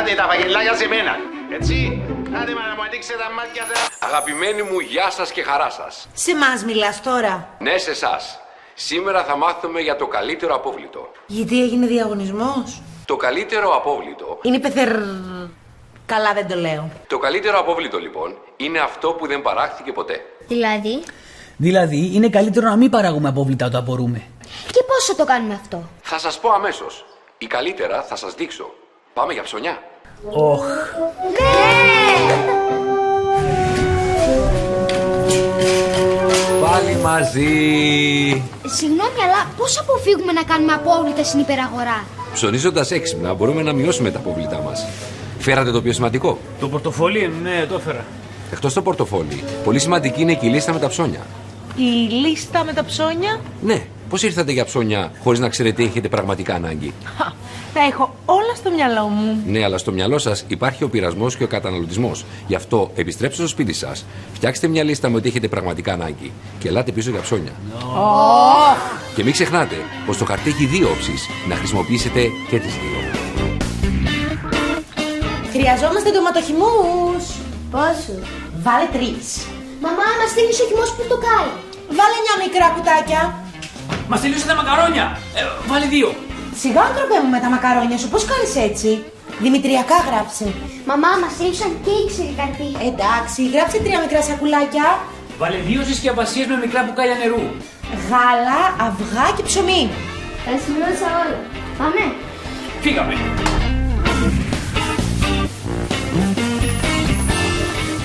Άντε τα φαγγελάκια σε μένα. Έτσι. Άντε μα να μου ανοίξετε τα μάτια σας. Αγαπημένοι μου, γεια σας και χαρά σας. Σε μας μιλάς τώρα? Ναι, σε εσάς. Σήμερα θα μάθουμε για το καλύτερο απόβλητο. Γιατί έγινε διαγωνισμός? Το καλύτερο απόβλητο. Είναι Καλά δεν το λέω. Το καλύτερο απόβλητο λοιπόν είναι αυτό που δεν παράχθηκε ποτέ. Δηλαδή είναι καλύτερο να μην παράγουμε απόβλητα όταν μπορούμε. Και πώς θα το κάνουμε αυτό? Θα σας πω αμέσως. Ή καλύτερα θα σας δείξω. Πάμε για ψωνιά. Οχ. Πάλι μαζί. Συγγνώμη, αλλά πώς αποφύγουμε να κάνουμε απόβλητα στην υπεραγορά? Ψωνίζοντας έξυπνα μπορούμε να μειώσουμε τα απόβλητά μας. Φέρατε το πιο σημαντικό. Το πορτοφόλι, ναι, το έφερα. Εκτός το πορτοφόλι, πολύ σημαντική είναι και η λίστα με τα ψώνια. Η λίστα με τα ψώνια? Ναι, πώς ήρθατε για ψώνια χωρίς να ξέρετε τι έχετε πραγματικά ανάγκη? Τα έχω όλα στο μυαλό μου. Ναι, αλλά στο μυαλό σας υπάρχει ο πειρασμός και ο καταναλωτισμός. Γι' αυτό επιστρέψτε στο σπίτι σας, φτιάξτε μια λίστα με ό,τι έχετε πραγματικά ανάγκη και ελάτε πίσω για ψώνια. Και μην ξεχνάτε πως το χαρτί έχει δύο όψεις, να χρησιμοποιήσετε και τις δύο. Χρειαζόμαστε ντοματοχυμούς. Πόσους? Βάλε 3. Μαμά, μας στείλεις ο χυμός πορτοκάλι. Βάλε 9 μικρά κουτάκια. Μας τελείωσαν τα μακαρόνια. Βάλε 2. Σιγά ανθρωπέ μου με τα μακαρόνια σου, πώς κάνεις έτσι? Δημητριακά γράψε. Μαμά, μας στείλησαν και η ξηρικαρπή. Εντάξει, γράψε 3 μικρά σακουλάκια. Βάλε 2 συσκευασίες με μικρά μπουκάλια νερού. Γάλα, αυγά και ψωμί. Τα σημείωσα όλα. Πάμε. Φύγαμε.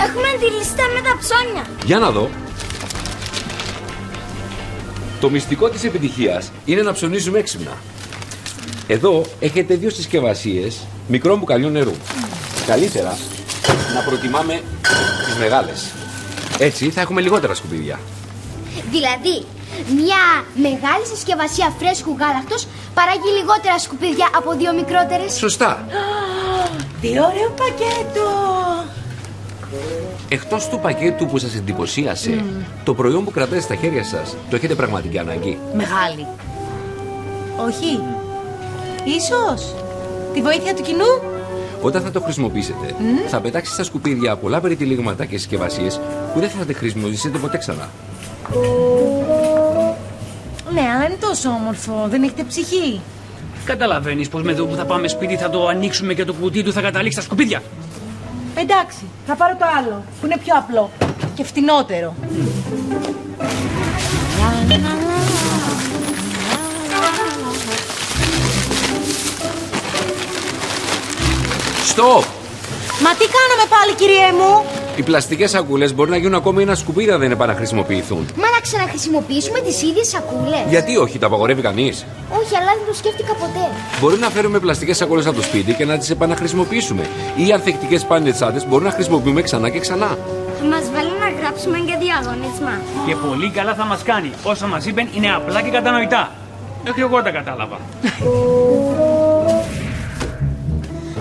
Έχουμε τη λίστα με τα ψώνια. Για να δω. Το μυστικό της επιτυχίας είναι να ψωνίζουμε έξυπνα. Εδώ έχετε 2 συσκευασίες μικρών μπουκαλιών νερού. Καλύτερα να προτιμάμε τις μεγάλες. Έτσι θα έχουμε λιγότερα σκουπίδια. Δηλαδή, μια μεγάλη συσκευασία φρέσκου γάλακτος παράγει λιγότερα σκουπίδια από 2 μικρότερες. Σωστά. Τι ωραίο πακέτο. Εκτός του πακέτου που σας εντυπωσίασε, το προϊόν που κρατάτε στα χέρια σας το έχετε πραγματική ανάγκη? Μεγάλη. Όχι. Ίσως. Τη βοήθεια του κοινού. Όταν θα το χρησιμοποιήσετε, θα πετάξετε στα σκουπίδια πολλά περιτυλίγματα και συσκευασίες που δεν θα τα χρησιμοποιήσετε ποτέ ξανά. Ναι, αλλά είναι τόσο όμορφο. Δεν έχετε ψυχή. Καταλαβαίνεις πως με το που θα πάμε σπίτι θα το ανοίξουμε και το κουτί του θα καταλήξει στα σκουπίδια. Εντάξει, θα πάρω το άλλο, που είναι πιο απλό και φτηνότερο. Στοπ! Μα τι κάναμε πάλι, κυριέ μου? Οι πλαστικές σακούλες μπορεί να γίνουν ακόμη ένα σκουπίδι αν δεν επαναχρησιμοποιηθούν. Μα να ξαναχρησιμοποιήσουμε τις ίδιες σακούλες? Γιατί όχι, τα απαγορεύει κανείς? Όχι, αλλά δεν το σκέφτηκα ποτέ. Μπορεί να φέρουμε πλαστικές σακούλες από το σπίτι και να τις επαναχρησιμοποιήσουμε. Ή ανθεκτικές πάνετσάτες μπορούμε να χρησιμοποιούμε ξανά και ξανά. Θα μας βάλει να γράψουμε για διαγωνίσμα. Και πολύ καλά θα μας κάνει. Όσα μας είπαν είναι απλά και κατανοητά. Μέχρι εγώ τα κατάλαβα.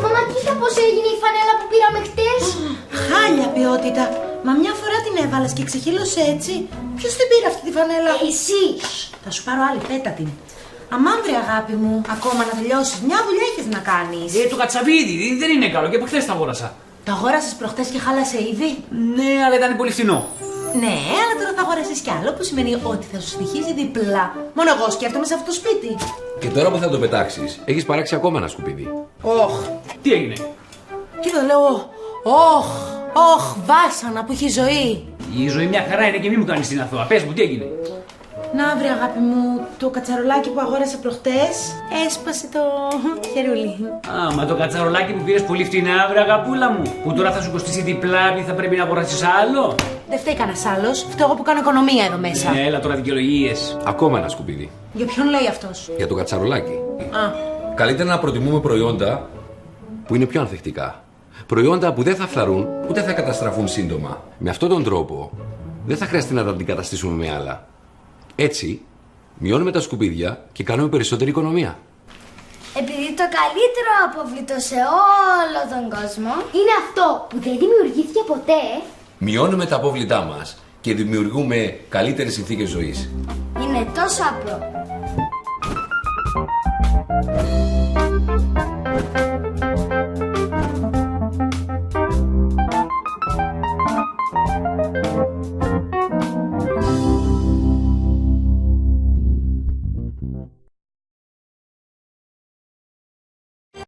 Μαμά, κοίτα πώς έγινε η φανέλα που πήραμε χτες. Χάλια ποιότητα. Μα μια φορά την έβαλες και ξεχύλωσε έτσι. Ποιος την πήρε αυτή τη φανέλα? Εσύ. Θα σου πάρω άλλη, πέτα την. Αμάν βρε αγάπη μου, ακόμα να τελειώσεις. Μια δουλειά έχεις να κάνεις. Το κατσαβίδι δεν είναι καλό και από χθες τα αγόρασα. Το αγόρασες προχτές και χάλασε ήδη? Ναι, αλλά ήταν πολύ φθηνό. Ναι, αλλά τώρα θα αγοράσεις κι άλλο που σημαίνει ότι θα σου στοιχίζει διπλά. Μόνο εγώ σκέφτομαι σε αυτό το σπίτι. Και τώρα που θα το πετάξεις, έχεις παράξει ακόμα ένα σκουπίδι. Όχ. Τι έγινε? Κοίτα, λέω, όχ, βάσανα που έχει ζωή. Η ζωή μια χαρά είναι και μη μου κάνεις την αθώα. Πες μου, τι έγινε? Να βρε αγάπη μου, το κατσαρολάκι που αγόρασα προχτές έσπασε το χερούλι. Α, μα το κατσαρολάκι που πήρες πολύ φτηνά, βρε αγαπούλα μου. Που τώρα θα σου κοστίσει διπλά, επειδή θα πρέπει να αγοράσεις άλλο. Δεν φταίει κανένας άλλος, φταίω εγώ που κάνω οικονομία εδώ μέσα. Έλα τώρα δικαιολογίες. Ακόμα ένα σκουπίδι. Για ποιον λέει αυτός? Για το κατσαρολάκι. Α, Καλύτερα να προτιμούμε προϊόντα που είναι πιο ανθεκτικά. Προϊόντα που δεν θα φθαρούν ούτε θα καταστραφούν σύντομα. Με αυτόν τον τρόπο δεν θα χρειαστεί να τα αντικαταστήσουμε με άλλα. Έτσι, μειώνουμε τα σκουπίδια και κάνουμε περισσότερη οικονομία. Επειδή το καλύτερο απόβλητο σε όλο τον κόσμο είναι αυτό που δεν δημιουργήθηκε ποτέ. Μειώνουμε τα απόβλητά μας και δημιουργούμε καλύτερες συνθήκες ζωής. Είναι τόσο απλό.